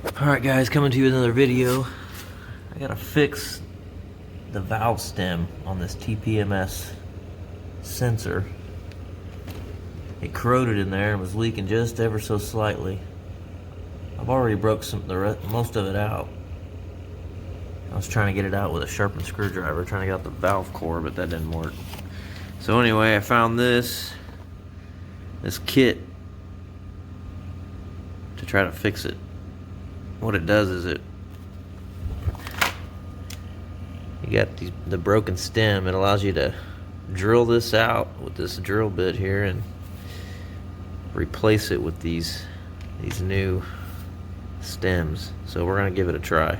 Alright guys, coming to you with another video. I gotta fix the valve stem on this tpms sensor. It corroded in there and was leaking just ever so slightly. I've already broke most of it out. I was trying to get it out with a sharpened screwdriver, trying to get out the valve core, but that didn't work. So anyway, I found this kit to try to fix it. What it does is you got the broken stem. It allows you to drill this out with this drill bit here and replace it with these new stems. So we're gonna give it a try.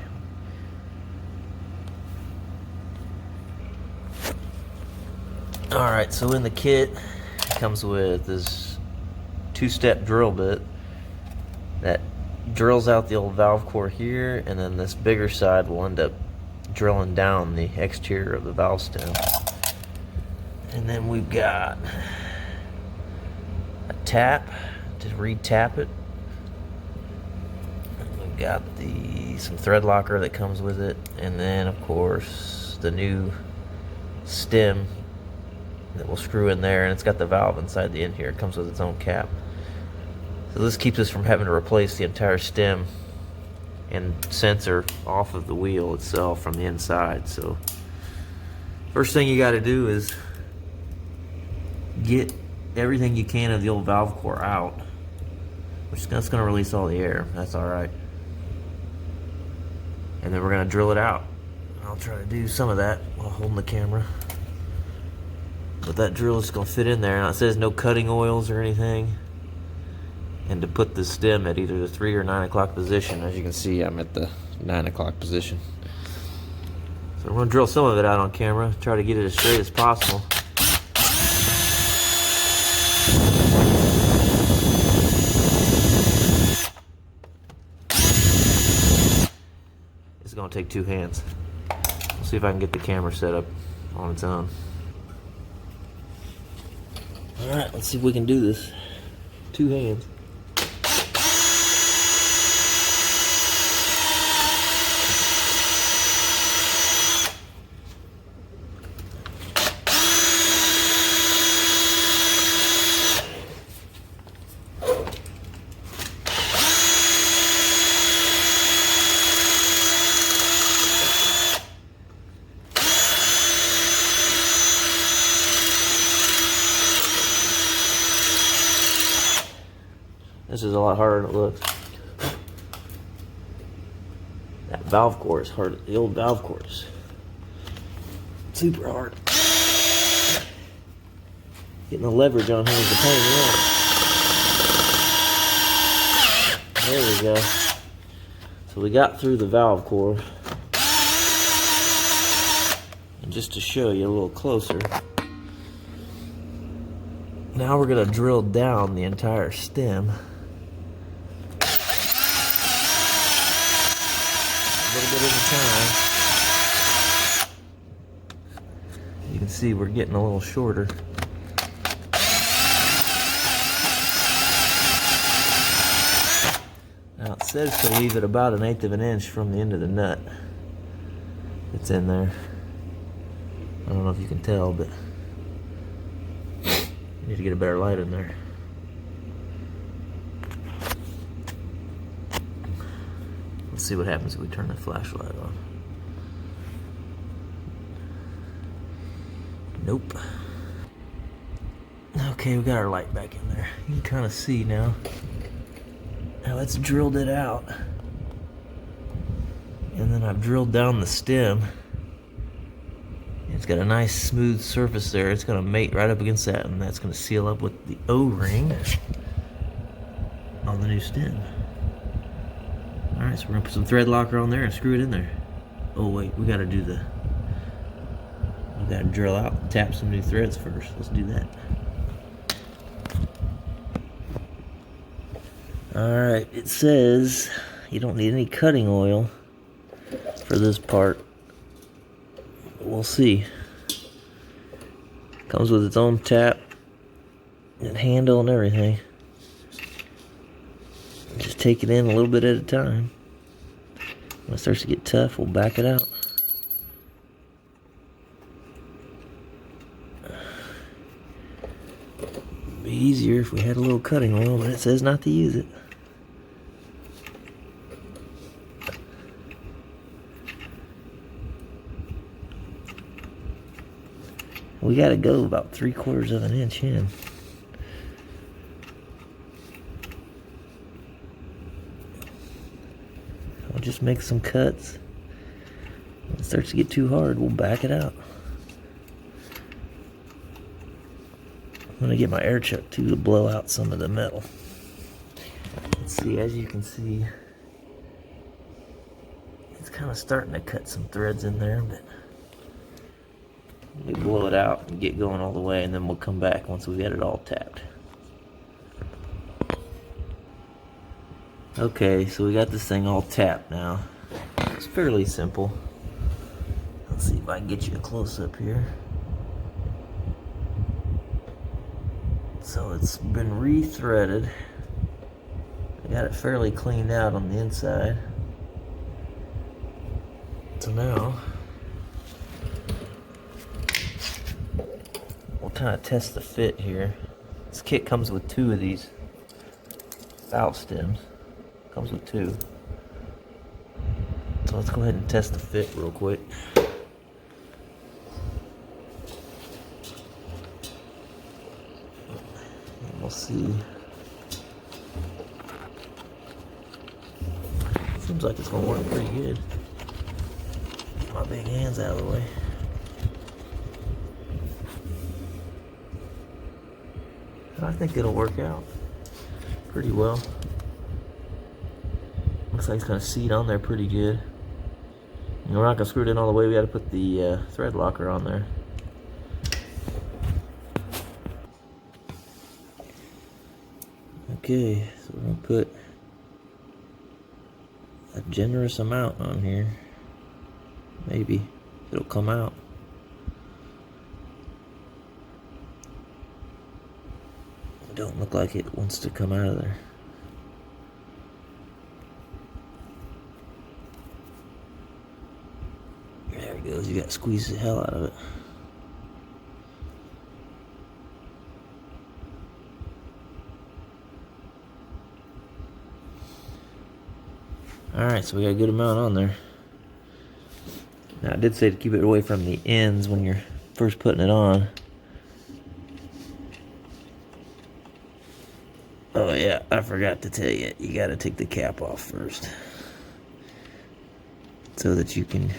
Alright, so in the kit it comes with this two-step drill bit that drills out the old valve core here, and then this bigger side will end up drilling down the exterior of the valve stem. And then we've got a tap to re-tap it. And we've got some thread locker that comes with it, and then of course the new stem that will screw in there, and it's got the valve inside the end here. It comes with its own cap. So this keeps us from having to replace the entire stem and sensor off of the wheel itself from the inside. So first thing you got to do is get everything you can of the old valve core out, that's going to release all the air. That's alright. And then we're going to drill it out. I'll try to do some of that while holding the camera. But that drill is going to fit in there. Now it says no cutting oils or anything. And to put the stem at either the 3 or 9 o'clock position. As you can see, I'm at the 9 o'clock position. So I'm going to drill some of it out on camera, try to get it as straight as possible. It's going to take 2 hands. We'll see if I can get the camera set up on its own. Alright, let's see if we can do this. 2 hands. This is a lot harder than it looks. That valve core is hard. The old valve core is super hard. Getting the leverage on here is the pain in the ass. There we go. So we got through the valve core. And just to show you a little closer, now we're going to drill down the entire stem. A little bit at a time. You can see we're getting a little shorter. Now it says to leave it about 1/8 of an inch from the end of the nut. It's in there. I don't know if you can tell, but I need to get a better light in there. Let's see what happens if we turn the flashlight on. Nope. Okay, we got our light back in there. You can kind of see now. Now it's drilled it out. And then I've drilled down the stem. It's got a nice smooth surface there. It's going to mate right up against that, and that's going to seal up with the O-ring on the new stem. Alright, so we're going to put some thread locker on there and screw it in there. Oh wait, we got to drill out and tap some new threads first. Let's do that. Alright, it says you don't need any cutting oil for this part. We'll see. Comes with its own tap and handle and everything. Just take it in a little bit at a time. When it starts to get tough, we'll back it out. It'd be easier if we had a little cutting oil, but it says not to use it. We gotta go about 3/4 of an inch in. We'll just make some cuts. When it starts to get too hard, we'll back it out. I'm gonna get my air chuck too to blow out some of the metal. Let's see, as you can see, it's kind of starting to cut some threads in there, but we blow it out and get going all the way, and then we'll come back once we get it all tapped. Okay, so we got this thing all tapped now. It's fairly simple. Let's see if I can get you a close-up here. So it's been re-threaded. I got it fairly cleaned out on the inside. So now we'll kind of test the fit here. This kit comes with 2 of these valve stems. Comes with 2. So let's go ahead and test the fit real quick. And we'll see. Seems like it's gonna work pretty good. Get my big hands out of the way. I think it'll work out pretty well. Looks like it's gonna seat on there pretty good. And we're not gonna screw it in all the way. We gotta put the thread locker on there. Okay, so we're gonna put a generous amount on here. Maybe it'll come out. It don't look like it wants to come out of there. There it goes. You got to squeeze the hell out of it. Alright, so we got a good amount on there. Now I did say to keep it away from the ends when you're first putting it on. Oh yeah, I forgot to tell you, you gotta take the cap off first. So that you can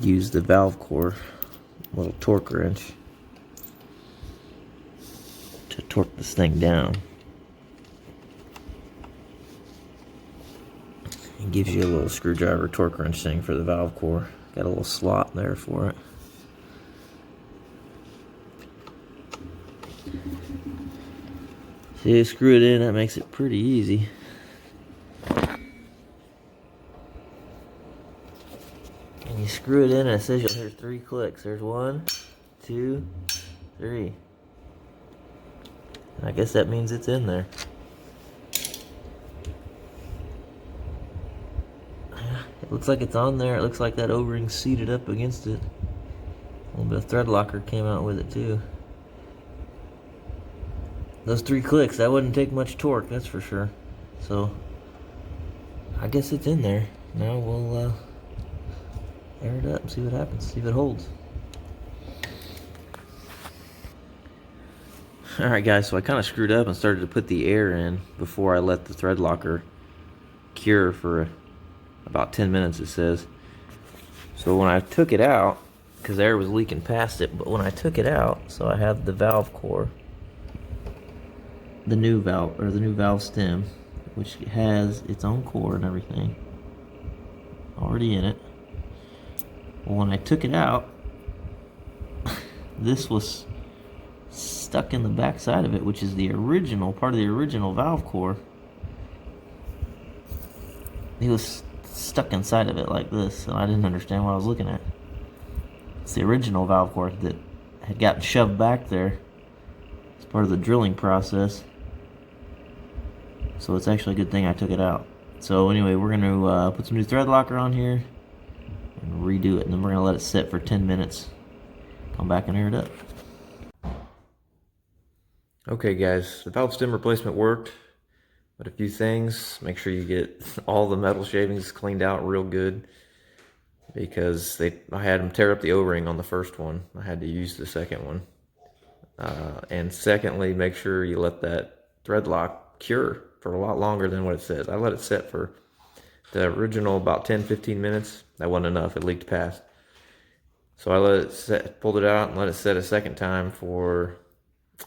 use the valve core little torque wrench to torque this thing down. It gives you a little screwdriver torque wrench thing for the valve core. Got a little slot there for it. So you screw it in, that makes it pretty easy. And you screw it in and it says you'll hear 3 clicks. There's 1, 2, 3. And I guess that means it's in there. It looks like it's on there. It looks like that O-ring's seated up against it. A little bit of thread locker came out with it too. Those 3 clicks, that wouldn't take much torque, that's for sure. So, I guess it's in there. Now we'll air it up and see what happens, see if it holds. Alright guys, so I kind of screwed up and started to put the air in before I let the thread locker cure for about 10 minutes, it says. So when I took it out, because air was leaking past it, but when I took it out, so I have the valve core, the new valve stem, which has its own core and everything already in it. Well, when I took it out, this was stuck in the back side of it, which is the original part of the original valve core. It was stuck inside of it like this, and I didn't understand what I was looking at. It's the original valve core that had gotten shoved back there as part of the drilling process. So it's actually a good thing I took it out. So anyway, we're gonna put some new thread locker on here and redo it, and then we're gonna let it sit for 10 minutes. Come back and air it up. Okay guys, the valve stem replacement worked, but a few things. Make sure you get all the metal shavings cleaned out real good, because I had them tear up the O-ring on the first one. I had to use the second one. And secondly, make sure you let that thread lock cure for a lot longer than what it says. I let it set for the original about 10-15 minutes. That wasn't enough, it leaked past. So I let it set, pulled it out and let it set a second time for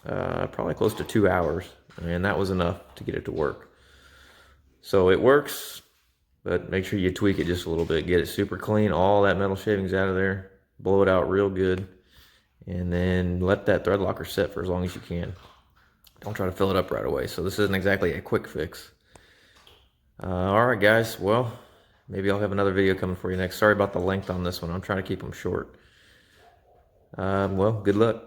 probably close to 2 hours, and that was enough to get it to work. So it works, but make sure you tweak it just a little bit. Get it super clean, all that metal shavings out of there, blow it out real good, and then let that thread locker set for as long as you can. Don't try to fill it up right away. So this isn't exactly a quick fix. Alright guys, well, maybe I'll have another video coming for you next. Sorry about the length on this one. I'm trying to keep them short. Well, good luck.